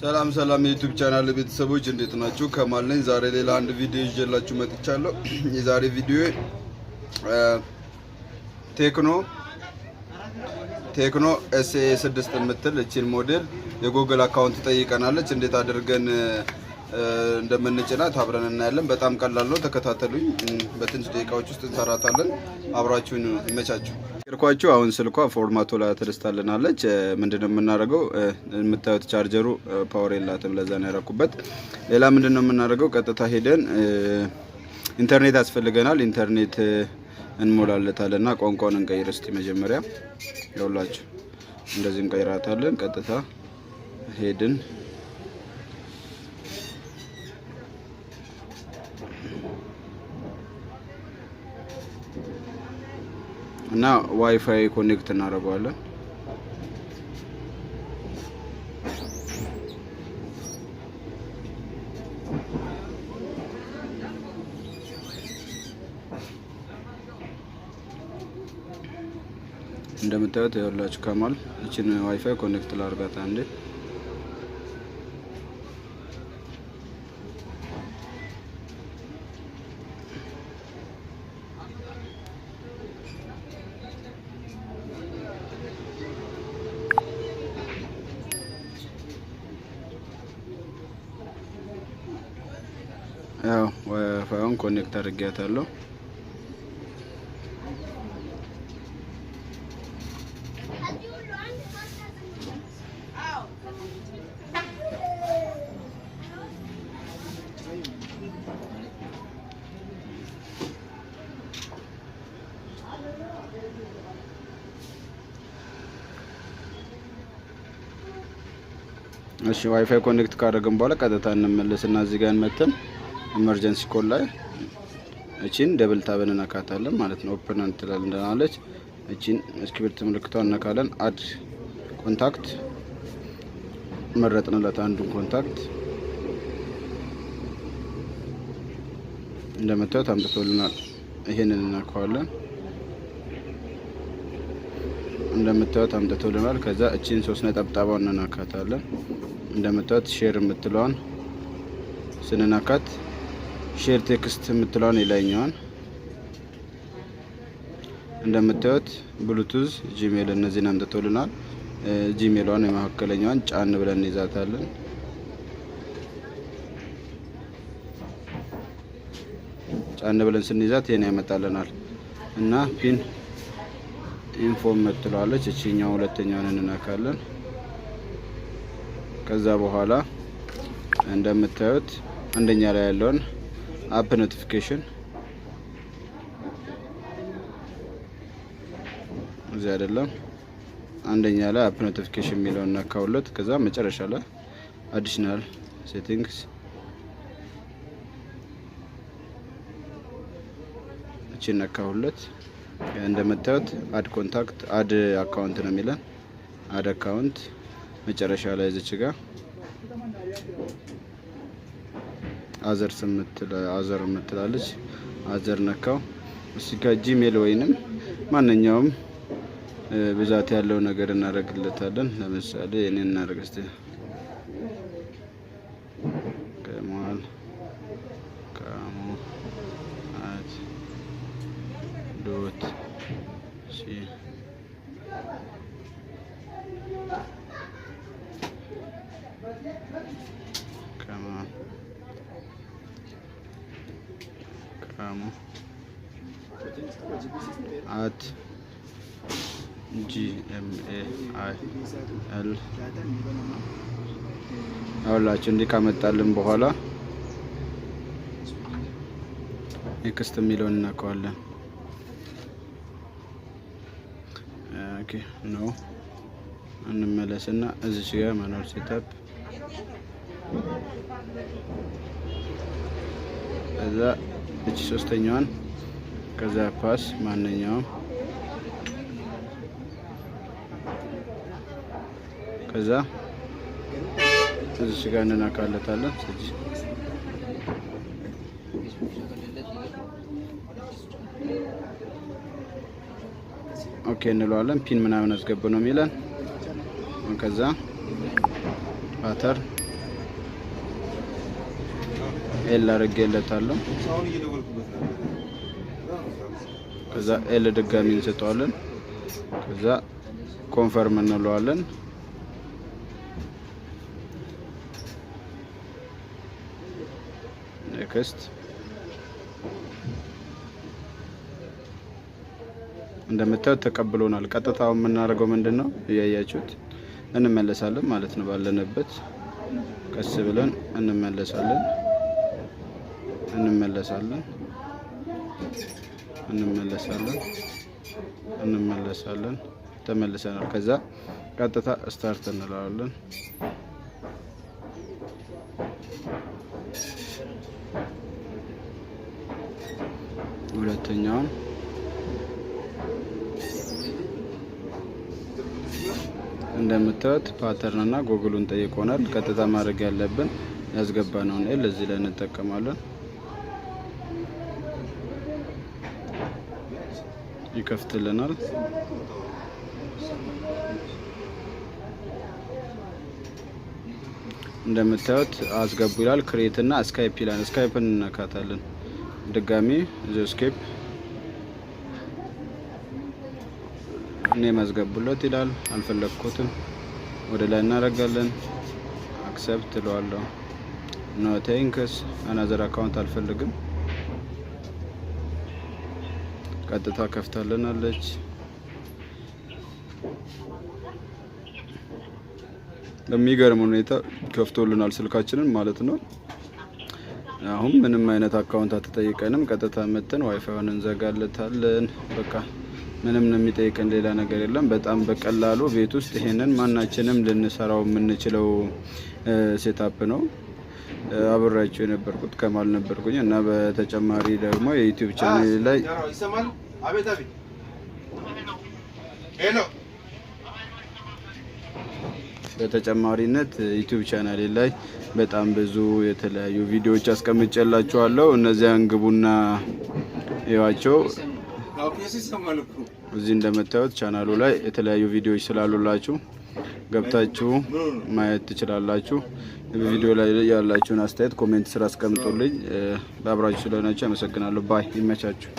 ሰላም ሰላም የዩቲዩብ ቻናል ቤተሰቦች እንዴት ናችሁ? ከማል ነኝ። ዛሬ ሌላ አንድ ቪዲዮ ይዤላችሁ መጥቻለሁ። የዛሬ ቪዲዮ ቴክኖ s6a የምትል እቺን ሞዴል የgoogle አካውንት ጠይቀናለች። እንዴት አድርገን እንደምንጭናት አብረን እናያለን። በጣም ቀላል ነው፣ ተከታተሉኝ። በትንሽ ደቂቃዎች ውስጥ እንሰራታለን። አብራችሁን ይመቻችሁ። እርኳችሁ አሁን ስልኳ ፎርማቶ ላይ ተደስታልናለች። ምንድነው የምናደርገው? የምታዩት ቻርጀሩ ፓወር የላትም፣ ለዛ ነው ያረኩበት። ሌላ ምንድነው የምናደርገው? ቀጥታ ሄደን ኢንተርኔት ያስፈልገናል። ኢንተርኔት እንሞላለታለና ቋንቋውን እንቀይር እስቲ መጀመሪያ። ይኸውላችሁ እንደዚህ እንቀይራታለን። ቀጥታ ሄድን እና ዋይፋይ ኮኔክት እናደርጋለን። እንደምታዩት ይኸውላችሁ ከማል እቺን ዋይፋይ ኮኔክት ላድርጋት አንዴ። ያው ዋይፋዩን ኮኔክት አድርጌያታለሁ። እሺ ዋይፋይ ኮኔክት ካደረግን በኋላ ቀጥታ እንመለስና እዚህ ጋር እንመተን ኢመርጀንሲ ኮል ላይ እቺን ደብል ታብ እንነካታለን ማለት ነው። ኦፕን እንትላለን እንደናለች። እቺን ስክሪፕት ምልክቷን እንነካለን። አድ ኮንታክት መረጥንለት አንዱን ኮንታክት። እንደምታዩት አምጥቶልናል። ይሄንን እንነካዋለን። እንደምታዩት አምጥቶልናል። ከዛ እቺን 3 ነጠብጣባውን እንነካታለን። እንደምታዩት ሼር የምትለዋን ስንነካት ሼር ቴክስት የምትለዋን የላይኛዋን እንደምታዩት ብሉቱዝ ጂሜል እነዚህን አምጥቶልናል። ጂሜሏን የመካከለኛዋን ጫን ብለን እንይዛታለን። ጫን ብለን ስንይዛት ይሄን ያመጣልናል እና ፒን ኢንፎ የምትለዋለች እቺኛው ሁለተኛውን እንነካለን። ከዛ በኋላ እንደምታዩት አንደኛ ላይ ያለውን አፕ ኖቲፊኬሽን እዚህ አይደለም፣ አንደኛ ላይ አፕ ኖቲፊኬሽን የሚለውን ነካውለት። ከዛ መጨረሻ ላይ አዲሽናል ሴቲንግስ እቺ ነካውለት። እንደምታዩት አድ ኮንታክት አድ አካውንት ነው የሚለን። አድ አካውንት መጨረሻ ላይ እዚች ጋር አዘር የምትላለች አዘር ነካው። እዚህ ጋር ጂሜል ወይንም ማንኛውም ብዛት ያለው ነገር እናደርግለታለን። ለምሳሌ እኔን እናደርግ እስቲ ከማል ካሙ አት ዶት ሲ ካሙ at gmail አውላችሁ እንዲህ ካመጣልን በኋላ ኔክስት የሚለውን እናከዋለን። ኦኬ ኖ እንመለስና እዚህ ጋር ማኑዋል ሴትአፕ ከዛ እቺ ሶስተኛዋን ከዛ ፓስ ማንኛውም ከዛ እዚህ ጋር እንነካለታለን። ኦኬ እንለዋለን። ፒን ምናምን አስገቡ ነው የሚለን። ከዛ ፓተርን ኤል አድርጌለታለሁ። ከዛ ኤል ድጋሚ እንሰጠዋለን። ከዛ ኮንፈርም እንለዋለን። ኔክስት እንደምታዩት ተቀብሎናል። ቀጥታው የምናደርገው ምንድነው እያያችሁት እንመለሳለን ማለት ነው። ባለንበት ቀስ ብለን እንመለሳለን። ተመልሰናል። ከዛ ቀጥታ ስታርት እንላለን። ሁለተኛውን እንደምታዩት ፓተርንና ጉግሉን ጠይቆናል። ቀጥታ ማድረግ ያለብን ያስገባነውን ኤል እዚህ ላይ እንጠቀማለን። ይከፍትልናል። እንደምታዩት አስገቡ ይላል። ክሬት እና ስካይፕ ይላል። ስካይፕን እንነካታለን። ድጋሚ እዚህ ስካይፕ እኔ ማስገቡለት ይላል። አልፈለኩትም። ወደ ላይ እናደርጋለን። አክሰፕት እለዋለሁ። ኖ ቴንክስ አናዘር አካውንት አልፈልግም። ቀጥታ ከፍታለናለች። በሚገርም ሁኔታ ከፍቶልናል ስልካችንን ማለት ነው። አሁን ምንም አይነት አካውንት አትጠይቀንም። ቀጥታ መተን ዋይፋይውን እንዘጋለታለን። በቃ ምንም የሚጠይቀን ሌላ ነገር የለም። በጣም በቀላሉ ቤት ውስጥ ይሄንን ማናችንም ልንሰራው የምንችለው ሴታፕ ነው። አብራችሁ የነበርኩት ከማል ነበርኩኝ እና በተጨማሪ ደግሞ የዩቲዩብ ቻናል ላይ በተጨማሪነት ዩቲዩብ ቻናል ላይ በጣም ብዙ የተለያዩ ቪዲዮዎች አስቀምጬላችኋለሁ። እነዚያን ግቡና እዩዋቸው። እዚህ እንደምታዩት ቻናሉ ላይ የተለያዩ ቪዲዮዎች ስላሉላችሁ ገብታችሁ ማየት ትችላላችሁ። በቪዲዮ ላይ ያላችሁን አስተያየት ኮሜንት ስራ አስቀምጡልኝ። በአብራችሁ ስለሆናችሁ አመሰግናለሁ። ባይ። ይመቻችሁ።